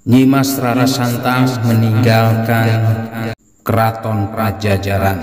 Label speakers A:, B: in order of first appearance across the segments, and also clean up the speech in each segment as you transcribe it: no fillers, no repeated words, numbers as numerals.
A: Nyimas Rara Santang meninggalkan keraton Pajajaran.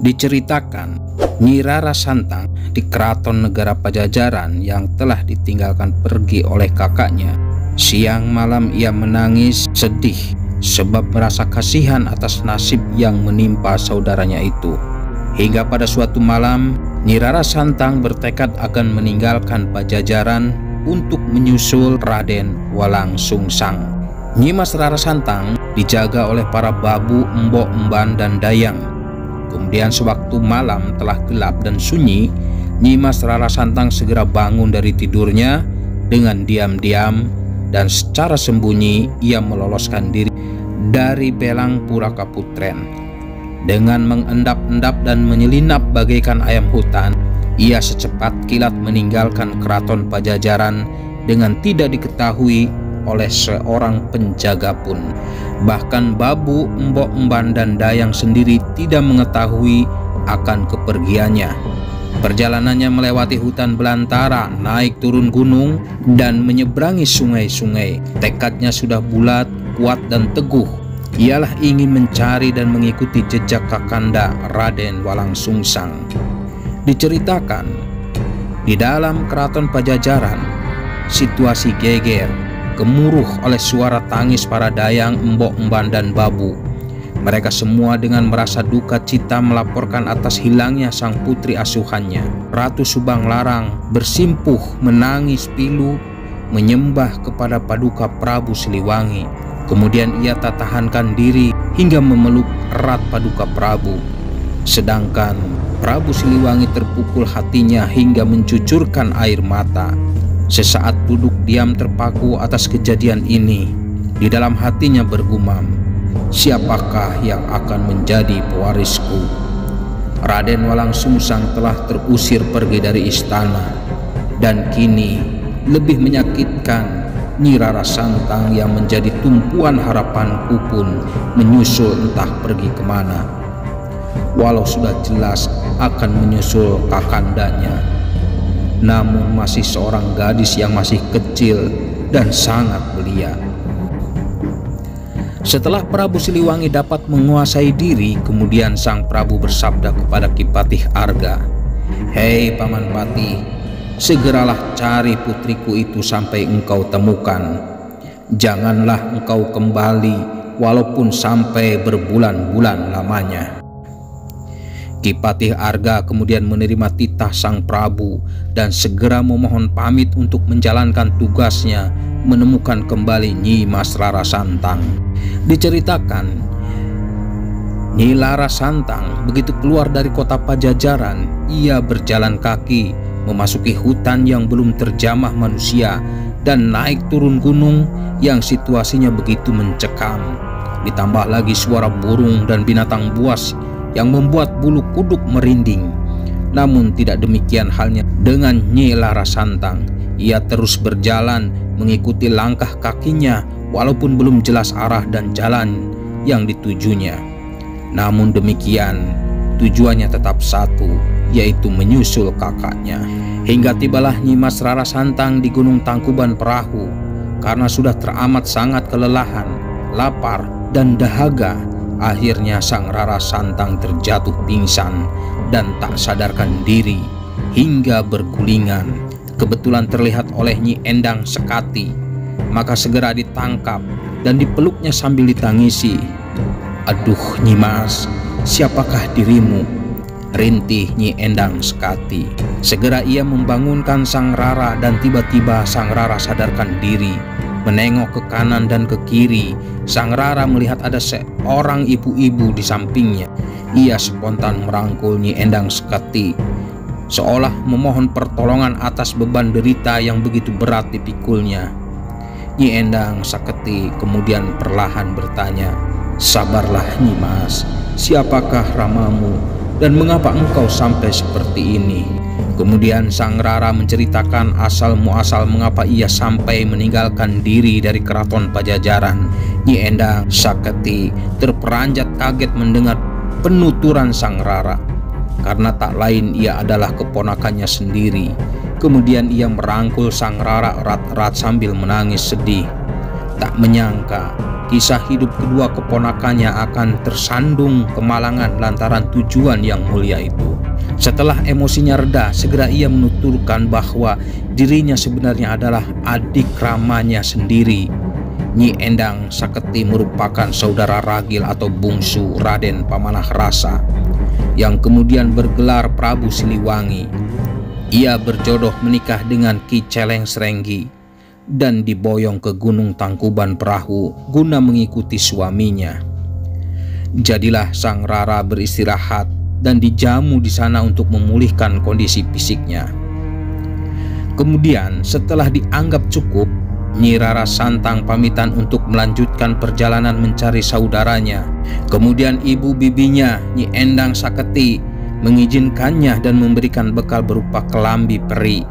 A: Diceritakan, Nyi Rara Santang di keraton negara Pajajaran yang telah ditinggalkan pergi oleh kakaknya. Siang malam ia menangis sedih sebab merasa kasihan atas nasib yang menimpa saudaranya itu. Hingga pada suatu malam, Nyi Rara Santang bertekad akan meninggalkan Pajajaran untuk menyusul Raden Walang Sungsang. Nyimas Rara Santang dijaga oleh para babu, embok, emban, dan dayang. Kemudian sewaktu malam telah gelap dan sunyi, Nyimas Rara Santang segera bangun dari tidurnya dengan diam-diam dan secara sembunyi ia meloloskan diri dari belang Purakaputren. Dengan mengendap-endap dan menyelinap bagaikan ayam hutan, ia secepat kilat meninggalkan keraton Pajajaran dengan tidak diketahui oleh seorang penjaga pun. Bahkan babu, embok, emban, dan dayang sendiri tidak mengetahui akan kepergiannya. Perjalanannya melewati hutan belantara, naik turun gunung, dan menyeberangi sungai-sungai. Tekadnya sudah bulat, kuat, dan teguh. Ialah ingin mencari dan mengikuti jejak kakanda Raden Walang Sungsang. Diceritakan, di dalam keraton Pajajaran, situasi geger, gemuruh oleh suara tangis para dayang, embok, emban, dan babu. Mereka semua dengan merasa duka cita melaporkan atas hilangnya sang putri asuhannya. Ratu Subang Larang bersimpuh menangis pilu menyembah kepada paduka Prabu Siliwangi. Kemudian ia tak tahankan diri hingga memeluk erat paduka Prabu. Sedangkan Prabu Siliwangi terpukul hatinya hingga mencucurkan air mata. Sesaat duduk diam terpaku atas kejadian ini, di dalam hatinya bergumam, siapakah yang akan menjadi pewarisku? Raden Walang Sungsang telah terusir pergi dari istana, dan kini lebih menyakitkan Nyi Rara Santang yang menjadi tumpuan harapanku pun menyusul entah pergi kemana. Walau sudah jelas akan menyusul kakandanya, namun masih seorang gadis yang masih kecil dan sangat belia. Setelah Prabu Siliwangi dapat menguasai diri, kemudian sang Prabu bersabda kepada Ki Patih Arga, "Hei Paman Patih, segeralah cari putriku itu sampai engkau temukan. Janganlah engkau kembali walaupun sampai berbulan-bulan lamanya." Ki Patih Arga kemudian menerima titah sang Prabu dan segera memohon pamit untuk menjalankan tugasnya menemukan kembali Nyimas Rara Santang. Diceritakan, Nyi Rara Santang begitu keluar dari kota Pajajaran, ia berjalan kaki memasuki hutan yang belum terjamah manusia dan naik turun gunung yang situasinya begitu mencekam. Ditambah lagi suara burung dan binatang buas yang membuat bulu kuduk merinding. Namun tidak demikian halnya dengan Nyi Rara Santang. Ia terus berjalan mengikuti langkah kakinya walaupun belum jelas arah dan jalan yang ditujunya. Namun demikian tujuannya tetap satu, yaitu menyusul kakaknya. Hingga tibalah Nyimas Rara Santang di Gunung Tangkuban Perahu. Karena sudah teramat sangat kelelahan, lapar, dan dahaga, akhirnya sang Rara Santang terjatuh pingsan dan tak sadarkan diri hingga bergulingan. Kebetulan terlihat oleh Nyi Endang Sekati, maka segera ditangkap dan dipeluknya sambil ditangisi. "Aduh Nyimas, siapakah dirimu?" rintih Nyi Endang Sekati. Segera ia membangunkan sang Rara dan tiba-tiba sang Rara sadarkan diri. Menengok ke kanan dan ke kiri, sang Rara melihat ada seorang ibu-ibu di sampingnya. Ia spontan merangkul Nyi Endang Sekati, seolah memohon pertolongan atas beban derita yang begitu berat dipikulnya. Nyi Endang Sekati kemudian perlahan bertanya, "Sabarlah Nyimas, siapakah ramamu dan mengapa engkau sampai seperti ini?" Kemudian Sang Rara menceritakan asal muasal mengapa ia sampai meninggalkan diri dari keraton Pajajaran. Nyi Endang Saketi terperanjat kaget mendengar penuturan Sang Rara, karena tak lain ia adalah keponakannya sendiri. Kemudian ia merangkul Sang Rara erat-erat sambil menangis sedih. Tak menyangka kisah hidup kedua keponakannya akan tersandung kemalangan lantaran tujuan yang mulia itu. Setelah emosinya reda, segera ia menuturkan bahwa dirinya sebenarnya adalah adik ramanya sendiri. Nyi Endang Saketi merupakan saudara ragil atau bungsu Raden Pamanah Rasa, yang kemudian bergelar Prabu Siliwangi. Ia berjodoh menikah dengan Ki Celeng Srenggi dan diboyong ke Gunung Tangkuban Perahu guna mengikuti suaminya. Jadilah Sang Rara beristirahat dan dijamu di sana untuk memulihkan kondisi fisiknya. Kemudian setelah dianggap cukup, Nyi Rara Santang pamitan untuk melanjutkan perjalanan mencari saudaranya. Kemudian ibu bibinya, Nyi Endang Saketi, mengizinkannya dan memberikan bekal berupa kelambi peri,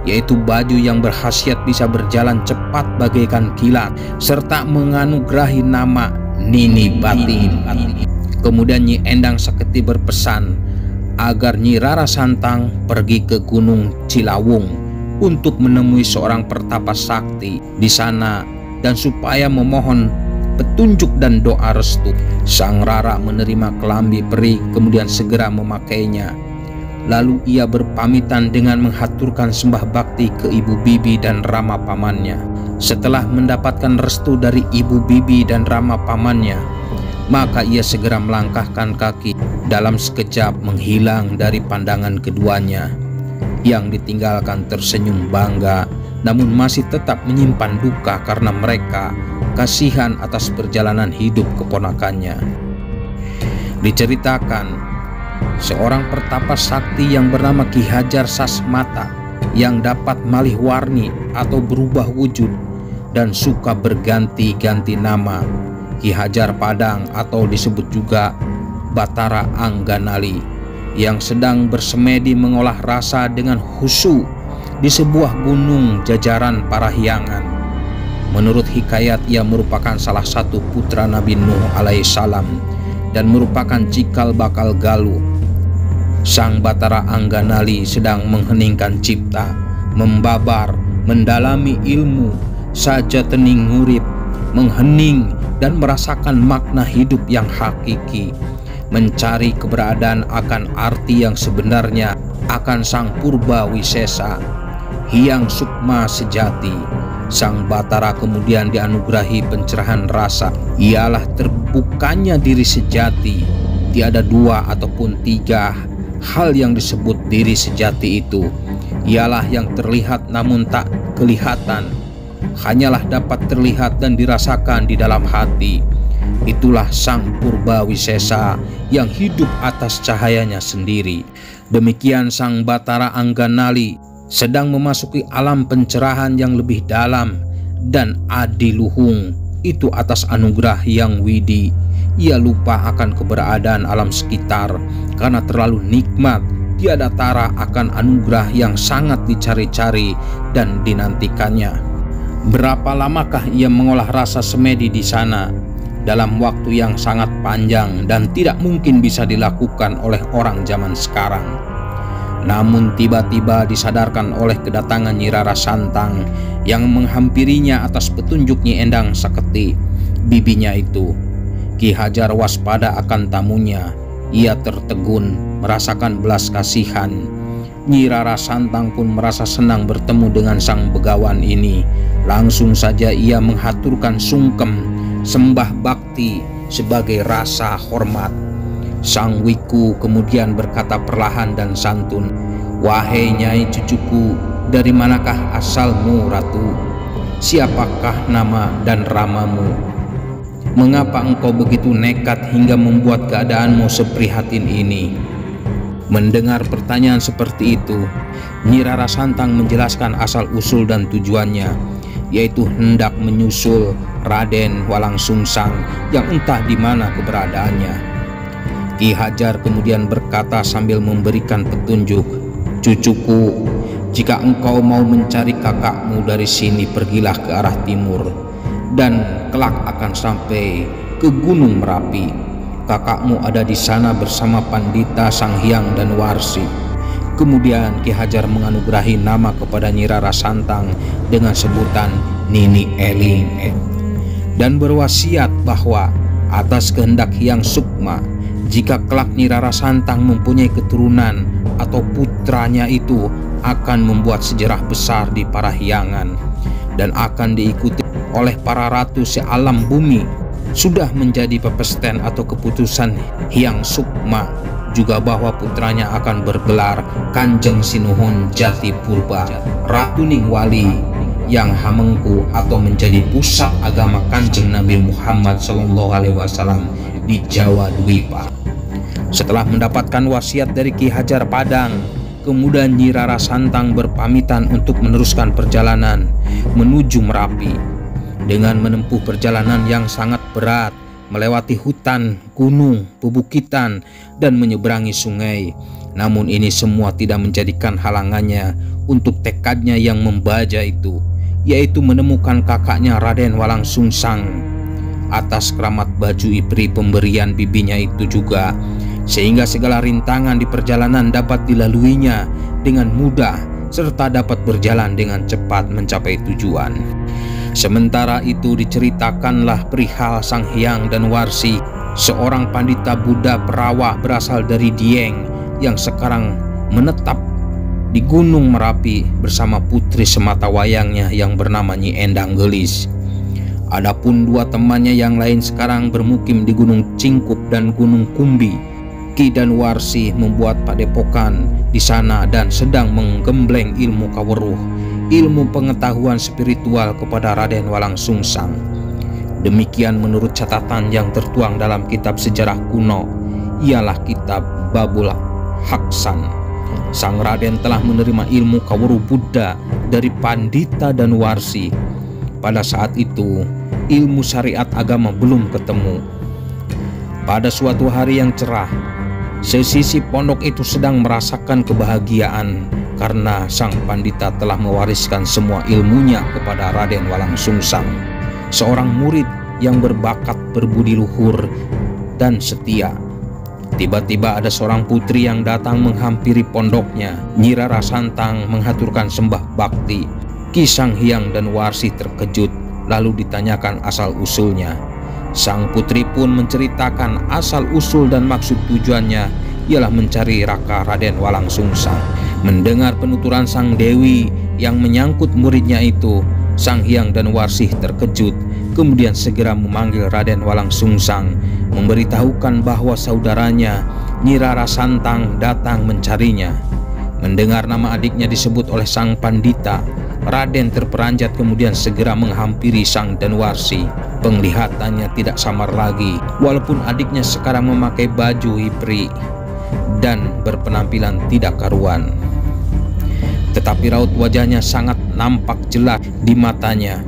A: yaitu baju yang berkhasiat bisa berjalan cepat bagaikan kilat, serta menganugerahi nama Nini Batin. Kemudian Nyi Endang Saketi berpesan agar Nyi Rara Santang pergi ke Gunung Cilawung untuk menemui seorang pertapa sakti di sana dan supaya memohon petunjuk dan doa restu. Sang Rara menerima kelambi peri kemudian segera memakainya. Lalu ia berpamitan dengan menghaturkan sembah bakti ke ibu bibi dan rama pamannya. Setelah mendapatkan restu dari ibu bibi dan rama pamannya, maka ia segera melangkahkan kaki, dalam sekejap menghilang dari pandangan keduanya. Yang ditinggalkan tersenyum bangga, namun masih tetap menyimpan duka karena mereka kasihan atas perjalanan hidup keponakannya. Diceritakan seorang pertapa sakti yang bernama Ki Hajar Sasmata yang dapat malih warni atau berubah wujud dan suka berganti-ganti nama. Ki Hajar Padang atau disebut juga Batara Angganali, yang sedang bersemedi mengolah rasa dengan khusyuk di sebuah gunung jajaran Parahyangan. Menurut hikayat, ia merupakan salah satu putra Nabi Nuh alaihissalam dan merupakan cikal bakal Galuh. Sang Batara Angganali sedang mengheningkan cipta, membabar, mendalami ilmu, saja tening ngurip, menghening dan merasakan makna hidup yang hakiki, mencari keberadaan akan arti yang sebenarnya akan Sang Purba Wisesa, Hyang Sukma sejati. Sang Batara kemudian dianugerahi pencerahan rasa, ialah terbukanya diri sejati. Tiada dua ataupun tiga hal yang disebut diri sejati itu, ialah yang terlihat namun tak kelihatan, hanyalah dapat terlihat dan dirasakan di dalam hati. Itulah Sang Purba Wisesa yang hidup atas cahayanya sendiri. Demikian Sang Batara Angganali sedang memasuki alam pencerahan yang lebih dalam dan adiluhung. Itu atas anugerah yang widi. Ia lupa akan keberadaan alam sekitar karena terlalu nikmat. Tiada tara akan anugerah yang sangat dicari-cari dan dinantikannya. Berapa lamakah ia mengolah rasa semedi di sana? Dalam waktu yang sangat panjang dan tidak mungkin bisa dilakukan oleh orang zaman sekarang. Namun tiba-tiba disadarkan oleh kedatangan Nyi Rara Santang yang menghampirinya atas petunjuk Nyi Endang Saketi, bibinya itu. Ki Hajar waspada akan tamunya. Ia tertegun, merasakan belas kasihan. Nyi Rara Santang pun merasa senang bertemu dengan sang begawan ini. Langsung saja ia menghaturkan sungkem, sembah bakti sebagai rasa hormat. Sang Wiku kemudian berkata perlahan dan santun, "Wahai Nyai cucuku, dari manakah asalmu Ratu? Siapakah nama dan ramamu? Mengapa engkau begitu nekat hingga membuat keadaanmu seprihatin ini?" Mendengar pertanyaan seperti itu, Nyi Rara Santang menjelaskan asal-usul dan tujuannya, yaitu hendak menyusul Raden Walang Sungsang yang entah di mana keberadaannya. Ki Hajar kemudian berkata sambil memberikan petunjuk, "Cucuku, jika engkau mau mencari kakakmu dari sini, pergilah ke arah timur dan kelak akan sampai ke Gunung Merapi. Kakakmu ada di sana bersama Pandita, Sang Hyang dan Warsi." Kemudian Ki Hajar menganugerahi nama kepada Nyi Rara Santang dengan sebutan Nini Eling dan berwasiat bahwa atas kehendak Hyang Sukma, jika kelak Nyi Rara Santang mempunyai keturunan atau putranya itu akan membuat sejarah besar di Parahyangan dan akan diikuti oleh para ratu sealam bumi. Sudah menjadi pepesten atau keputusan Hyang Sukma juga bahwa putranya akan bergelar Kanjeng Sinuhun Jati Purba Ratu Ningwali yang hamengku atau menjadi pusat agama Kanjeng Nabi Muhammad SAW di Jawa Dwipa. Setelah mendapatkan wasiat dari Ki Hajar Padang, kemudian Nyi Rara Santang berpamitan untuk meneruskan perjalanan menuju Merapi. Dengan menempuh perjalanan yang sangat berat, melewati hutan, gunung, pebukitan, dan menyeberangi sungai. Namun ini semua tidak menjadikan halangannya untuk tekadnya yang membaja itu, yaitu menemukan kakaknya Raden Walangsungsang. Atas keramat baju ipri pemberian bibinya itu juga, sehingga segala rintangan di perjalanan dapat dilaluinya dengan mudah serta dapat berjalan dengan cepat mencapai tujuan. Sementara itu diceritakanlah perihal Sang Hyang dan Warsi, seorang pandita Buddha perawah berasal dari Dieng yang sekarang menetap di Gunung Merapi bersama putri sematawayangnya yang bernama Nyi Endang Gelis. Adapun dua temannya yang lain sekarang bermukim di Gunung Cingkup dan Gunung Kumbi. Ki dan Warsi membuat padepokan di sana dan sedang menggembleng ilmu kaweruh, ilmu pengetahuan spiritual kepada Raden Walangsungsang. Demikian menurut catatan yang tertuang dalam kitab sejarah kuno, ialah kitab Babul Haksan. Sang Raden telah menerima ilmu kaweruh Buddha dari Pandita dan Warsi. Pada saat itu, ilmu syariat agama belum ketemu. Pada suatu hari yang cerah, sesisi pondok itu sedang merasakan kebahagiaan karena sang pandita telah mewariskan semua ilmunya kepada Raden Walangsungsang, seorang murid yang berbakat, berbudi luhur, dan setia. Tiba-tiba ada seorang putri yang datang menghampiri pondoknya. Nyi Rara Santang menghaturkan sembah bakti. Ki Sang Hyang dan Warsi terkejut, lalu ditanyakan asal-usulnya. Sang putri pun menceritakan asal-usul dan maksud tujuannya ialah mencari Raka Raden Walangsungsang. Mendengar penuturan sang dewi yang menyangkut muridnya itu, Sang Hyang dan Warsi terkejut, kemudian segera memanggil Raden Walangsungsang, memberitahukan bahwa saudaranya Nyi Rara Santang datang mencarinya. Mendengar nama adiknya disebut oleh sang pandita, Raden terperanjat kemudian segera menghampiri Sang dan Warsi. Penglihatannya tidak samar lagi, walaupun adiknya sekarang memakai baju hipri dan berpenampilan tidak karuan. Tetapi raut wajahnya sangat nampak jelas di matanya.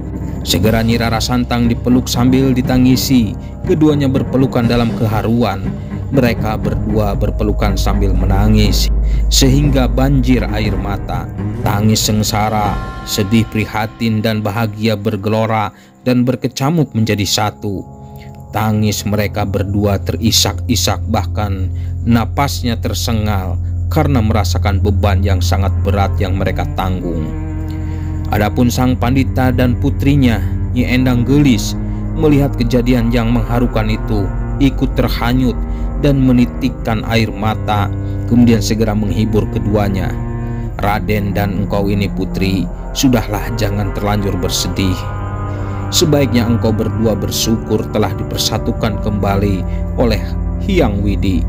A: Segera Nyi Rara Santang dipeluk sambil ditangisi. Keduanya berpelukan dalam keharuan. Mereka berdua berpelukan sambil menangis sehingga banjir air mata. Tangis sengsara, sedih, prihatin, dan bahagia bergelora dan berkecamuk menjadi satu. Tangis mereka berdua terisak-isak, bahkan napasnya tersengal karena merasakan beban yang sangat berat yang mereka tanggung. Adapun sang pandita dan putrinya Nyi Endang Gelis melihat kejadian yang mengharukan itu, ikut terhanyut dan menitikkan air mata, kemudian segera menghibur keduanya. "Raden dan engkau ini putri, sudahlah, jangan terlanjur bersedih. Sebaiknya engkau berdua bersyukur telah dipersatukan kembali oleh Hyang Widi."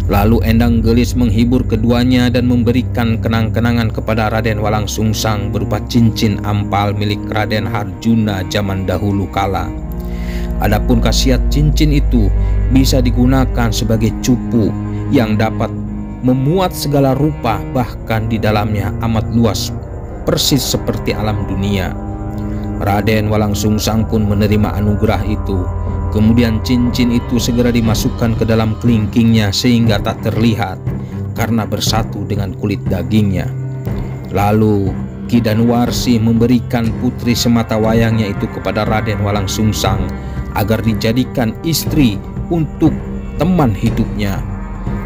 A: Lalu Endang Gelis menghibur keduanya dan memberikan kenang-kenangan kepada Raden Walangsungsang berupa cincin ampal milik Raden Harjuna zaman dahulu kala. Adapun khasiat cincin itu bisa digunakan sebagai cupu yang dapat memuat segala rupa, bahkan di dalamnya amat luas, persis seperti alam dunia. Raden Walangsungsang pun menerima anugerah itu Kemudian cincin itu segera dimasukkan ke dalam kelingkingnya sehingga tak terlihat karena bersatu dengan kulit dagingnya. Lalu Ki Danuwarsi memberikan putri sematawayangnya itu kepada Raden Walangsungsang agar dijadikan istri untuk teman hidupnya.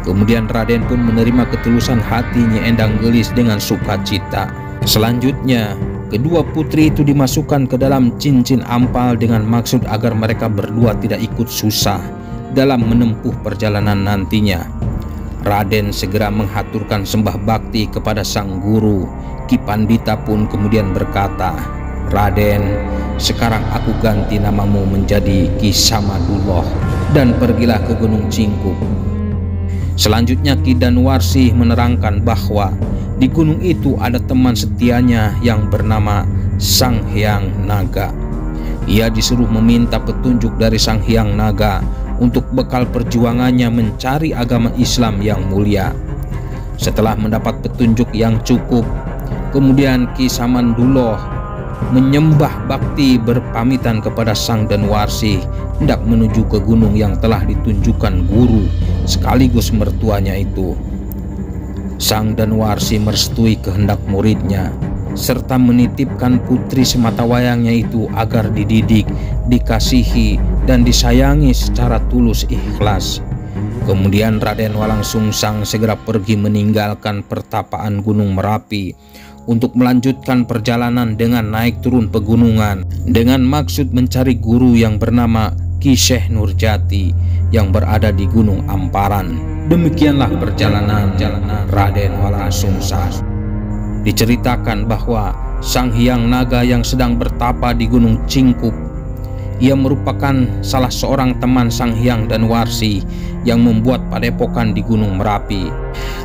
A: Kemudian Raden pun menerima ketulusan hati Nyi Endang Gelis dengan sukacita. Selanjutnya, kedua putri itu dimasukkan ke dalam cincin ampal dengan maksud agar mereka berdua tidak ikut susah dalam menempuh perjalanan nantinya. Raden segera menghaturkan sembah bakti kepada sang guru. Ki Pandita pun kemudian berkata, "Raden, sekarang aku ganti namamu menjadi Ki Samadullah dan pergilah ke Gunung Cingkup." Selanjutnya Ki Danuwarsi menerangkan bahwa di gunung itu ada teman setianya yang bernama Sang Hyang Naga. Ia disuruh meminta petunjuk dari Sang Hyang Naga untuk bekal perjuangannya mencari agama Islam yang mulia. Setelah mendapat petunjuk yang cukup, kemudian Ki Samadullah menyembah bakti berpamitan kepada Sang Danuwarsi hendak menuju ke gunung yang telah ditunjukkan guru sekaligus mertuanya itu. Sang Danuwarsi merestui kehendak muridnya serta menitipkan putri sematawayangnya itu agar dididik, dikasihi, dan disayangi secara tulus ikhlas. Kemudian Raden Walangsungsang segera pergi meninggalkan pertapaan Gunung Merapi untuk melanjutkan perjalanan dengan naik turun pegunungan dengan maksud mencari guru yang bernama Ki Syekh Nurjati yang berada di Gunung Amparan. Demikianlah perjalanan Raden Walangsungsang. Diceritakan bahwa Sang Hyang Naga yang sedang bertapa di Gunung Cingkup, ia merupakan salah seorang teman Sang Hyang Danuwarsi yang membuat padepokan di Gunung Merapi.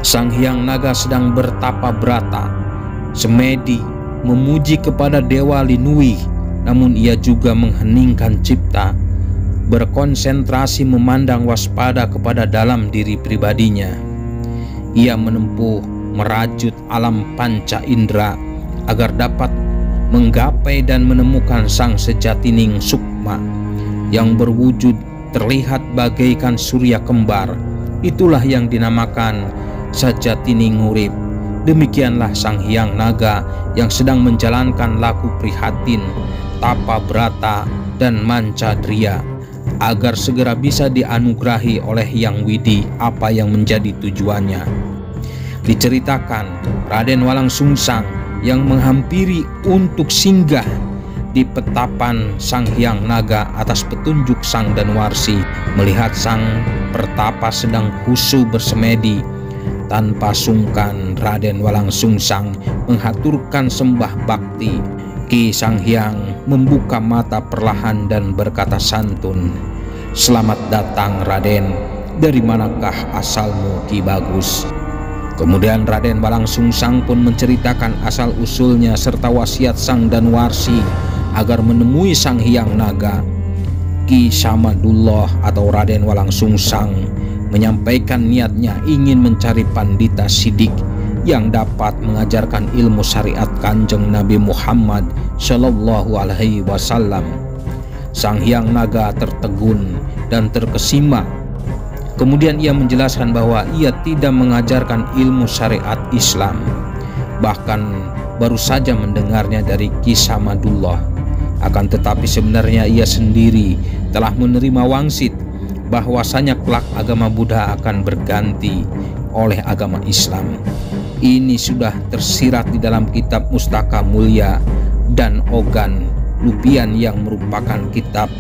A: Sang Hyang Naga sedang bertapa brata, semedi, memuji kepada Dewa Linui, namun ia juga mengheningkan cipta, berkonsentrasi memandang waspada kepada dalam diri pribadinya. Ia menempuh merajut alam panca indera agar dapat menggapai dan menemukan sang sejatining sukma yang berwujud terlihat bagaikan surya kembar. Itulah yang dinamakan Sajatining Urip. Demikianlah Sang Hyang Naga yang sedang menjalankan laku prihatin, tapa brata, dan mancadria agar segera bisa dianugerahi oleh Yang Widi apa yang menjadi tujuannya. Diceritakan Raden Walangsungsang yang menghampiri untuk singgah di petapan Sang Hyang Naga atas petunjuk Sang Danuwarsi, melihat sang pertapa sedang khusyuk bersemedi. Tanpa sungkan Raden Walangsungsang menghaturkan sembah bakti. Ki Sang Hyang membuka mata perlahan dan berkata santun, "Selamat datang Raden, dari manakah asalmu Ki Bagus?" Kemudian Raden Walangsungsang pun menceritakan asal-usulnya serta wasiat Sang Danuwarsi agar menemui Sang Hyang Naga. Ki Samadullah atau Raden Walangsungsang menyampaikan niatnya ingin mencari pandita sidik yang dapat mengajarkan ilmu syariat Kanjeng Nabi Muhammad Shallallahu Alaihi Wasallam. Sang Hyang Naga tertegun dan terkesima. Kemudian ia menjelaskan bahwa ia tidak mengajarkan ilmu syariat Islam, bahkan baru saja mendengarnya dari Ki Samadullah. Akan tetapi sebenarnya ia sendiri telah menerima wangsit bahwasanya kelak agama Buddha akan berganti oleh agama Islam. Ini sudah tersirat di dalam kitab Mustaka Mulia dan Ogan Lubian yang merupakan kitab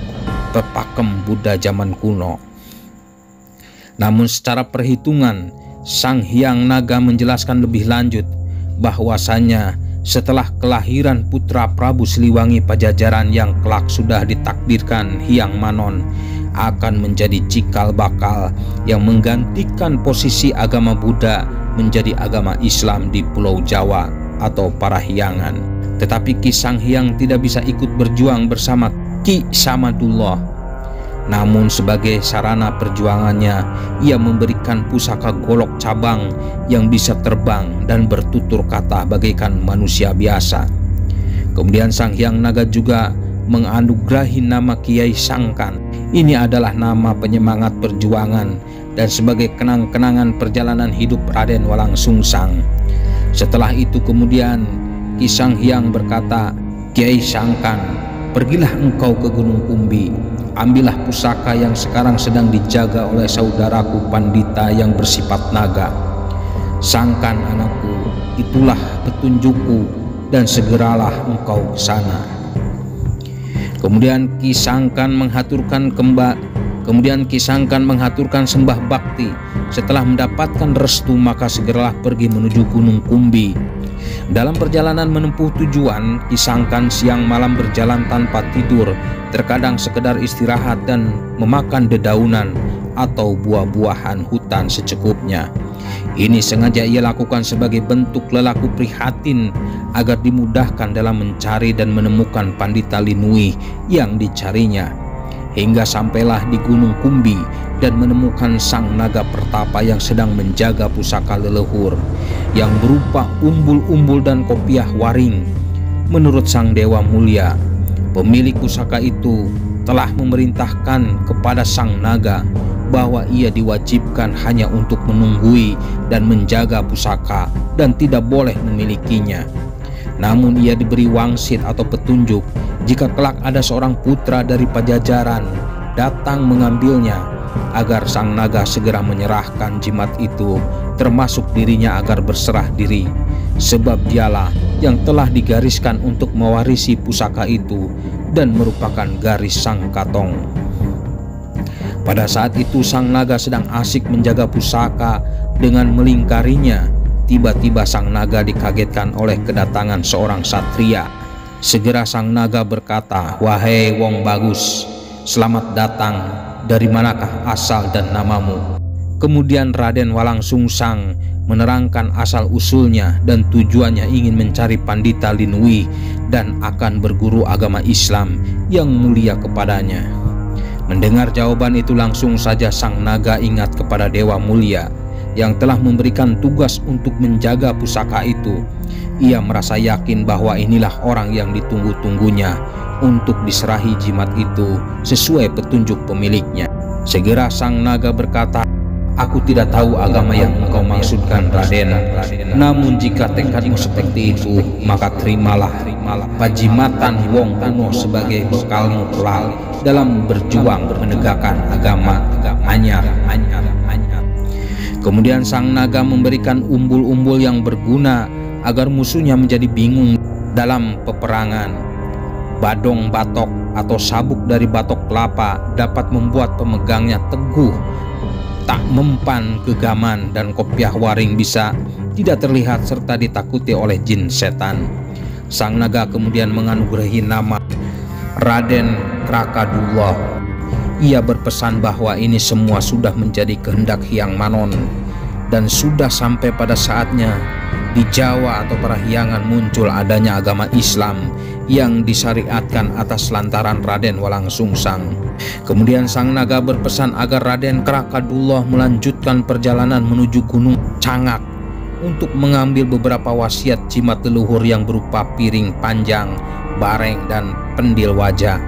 A: pepakem Buddha zaman kuno. Namun secara perhitungan, Sang Hyang Naga menjelaskan lebih lanjut bahwasanya setelah kelahiran putra Prabu Siliwangi Pajajaran yang kelak sudah ditakdirkan Hyang Manon akan menjadi cikal bakal yang menggantikan posisi agama Buddha menjadi agama Islam di Pulau Jawa atau Parahyangan. Tetapi Ki Sang Hyang tidak bisa ikut berjuang bersama Ki Samadullah. Namun sebagai sarana perjuangannya, ia memberikan pusaka golok cabang yang bisa terbang dan bertutur kata bagaikan manusia biasa. Kemudian Sang Hyang Naga juga menganugerahi nama Kiai Sangkan Ini adalah nama penyemangat perjuangan dan sebagai kenang-kenangan perjalanan hidup Raden Walangsungsang. Setelah itu kemudian Ki Sanghyang berkata, "Kiai Sangkan, pergilah engkau ke Gunung Kumbi, ambillah pusaka yang sekarang sedang dijaga oleh saudaraku Pandita yang bersifat naga. Sangkan anakku, itulah petunjukku dan segeralah engkau ke sana." Kemudian Ki Sangkan menghaturkan sembah bakti. Setelah mendapatkan restu maka segeralah pergi menuju Gunung Kumbi. Dalam perjalanan menempuh tujuan, Ki Sangkan siang malam berjalan tanpa tidur, terkadang sekedar istirahat dan memakan dedaunan atau buah-buahan hutan secukupnya. Ini sengaja ia lakukan sebagai bentuk lelaku prihatin agar dimudahkan dalam mencari dan menemukan Pandita Linui yang dicarinya. Hingga sampailah di Gunung Kumbi dan menemukan sang naga pertapa yang sedang menjaga pusaka leluhur yang berupa umbul-umbul dan kopiah waring. Menurut sang dewa mulia, pemilik pusaka itu telah memerintahkan kepada sang naga bahwa ia diwajibkan hanya untuk menunggui dan menjaga pusaka dan tidak boleh memilikinya. Namun ia diberi wangsit atau petunjuk jika kelak ada seorang putra dari Pajajaran datang mengambilnya, agar sang naga segera menyerahkan jimat itu, termasuk dirinya agar berserah diri, sebab dialah yang telah digariskan untuk mewarisi pusaka itu dan merupakan garis sang Katong. Pada saat itu sang naga sedang asik menjaga pusaka dengan melingkarinya. Tiba-tiba sang naga dikagetkan oleh kedatangan seorang satria. Segera sang naga berkata, "Wahai wong bagus, selamat datang. Dari manakah asal dan namamu?" Kemudian Raden Walangsungsang menerangkan asal-usulnya dan tujuannya ingin mencari Pandita Linui dan akan berguru agama Islam yang mulia kepadanya. Mendengar jawaban itu langsung saja sang naga ingat kepada Dewa Mulia yang telah memberikan tugas untuk menjaga pusaka itu. Ia merasa yakin bahwa inilah orang yang ditunggu-tunggunya untuk diserahi jimat itu sesuai petunjuk pemiliknya. Segera sang naga berkata, "Aku tidak tahu agama yang engkau maksudkan, Raden. Namun jika tekadmu seperti itu, maka terimalah pajimatan wong kuno sebagai bekalmu kelak dalam berjuang menegakkan agama anyar." Kemudian sang naga memberikan umbul-umbul yang berguna agar musuhnya menjadi bingung dalam peperangan. Badong batok atau sabuk dari batok kelapa dapat membuat pemegangnya teguh, tak mempan gegaman, dan kopiah waring bisa tidak terlihat serta ditakuti oleh jin setan. Sang naga kemudian menganugerahi nama Raden Krakadullah. Ia berpesan bahwa ini semua sudah menjadi kehendak Hyang Manon dan sudah sampai pada saatnya di Jawa atau Parahyangan muncul adanya agama Islam yang disyariatkan atas lantaran Raden Walangsungsang. Kemudian sang naga berpesan agar Raden Krakadullah melanjutkan perjalanan menuju Gunung Cangak untuk mengambil beberapa wasiat jimat leluhur yang berupa piring panjang, bareng, dan pendil wajah.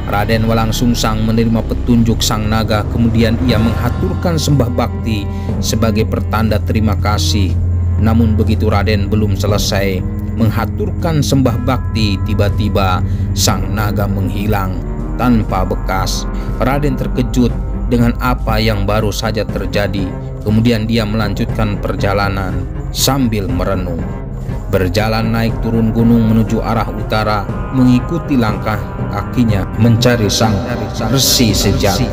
A: Raden Walangsungsang menerima petunjuk sang naga, kemudian ia menghaturkan sembah bakti sebagai pertanda terima kasih. Namun begitu Raden belum selesai menghaturkan sembah bakti, tiba-tiba sang naga menghilang tanpa bekas. Raden terkejut dengan apa yang baru saja terjadi. Kemudian dia melanjutkan perjalanan sambil merenung. Berjalan naik turun gunung menuju arah utara, mengikuti langkah kakinya mencari sang resi sejati.